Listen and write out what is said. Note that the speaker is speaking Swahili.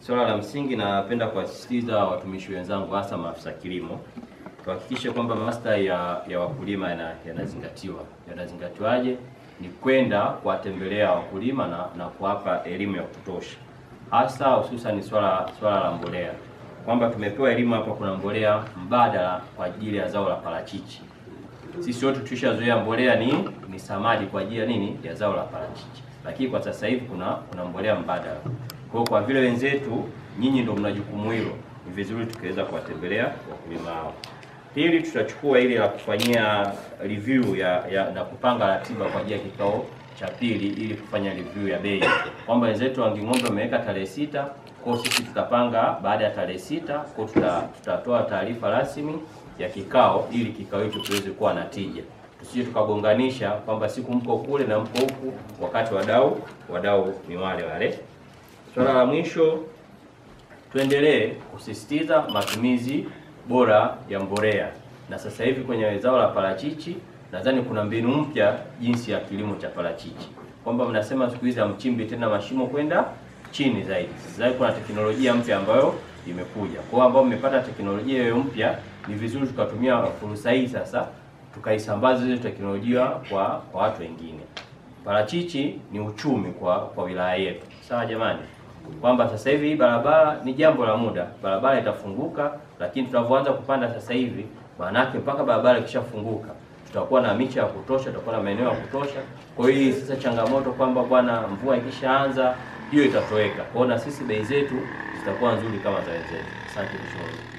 Swala la msingi napenda kuwasisitiza watumishi wenzangu hasa maafisa kilimo tuhakikishe kwamba maslahi ya wakulima yanazingatiwa. Yanazingatiwaje? Ni kwenda kuwatembelea wakulima na kuwapa elimu ya kutosha. Hasa hususan swala la mbolea. Kwamba tumepewa elimu hapa kuna mbolea mbadala kwa ajili ya zao la parachichi. Sisi wote tulishazoea mbolea ni samadi kwa ajili ya nini? Ya zao la parachichi. Lakini kwa sasa hivi kuna mbolea mbadala. Kwa vile wenzetu nyinyi ndio mna jukumu hilo, ni vizuri tukaweza kuwatembelea wakulima hao. Pili, tutachukua ile la kufanyia review na kupanga ratiba kwa ajili ya kikao cha pili ili kufanya review ya bei. Kwamba wenzetu wa Nging'ombe wameweka tarehe 6, kwa sisi tutapanga baada ya tarehe 6, kwa tutatoa taarifa rasmi ya kikao ili kikao hicho kiweze kuwa na tija. Tusije tukagonganisha kwamba siku mko kule na mko huku wakati wadau ni wale. Swala la mwisho, tuendelee kusisitiza matumizi bora ya mbolea. Na sasa hivi kwenye zao la parachichi nadhani kuna mbinu mpya jinsi ya kilimo cha parachichi. Kwamba mnasema siku hizi hamchimbi tena mashimo kwenda chini zaidi. Sasa kuna teknolojia mpya ambayo imekuja. Kwa ambao mmepata teknolojia hiyo mpya, ni vizuri tukatumia fursa hii sasa tukaisambaza hiyo teknolojia kwa watu wengine. Parachichi ni uchumi kwa wilaya yetu. Sawa jamani? Kwamba sasa hivi barabara ni jambo la muda, barabara itafunguka, lakini tunavyoanza kupanda sasa hivi, maana yake mpaka barabara ikishafunguka tutakuwa na miche ya kutosha, tutakuwa na maeneo ya kutosha. Kwa hiyo sasa changamoto kwamba bwana mvua ikishaanza hiyo itatoweka. Kwa hiyo na sisi bei zetu zitakuwa nzuri kama za wenzetu. Asante.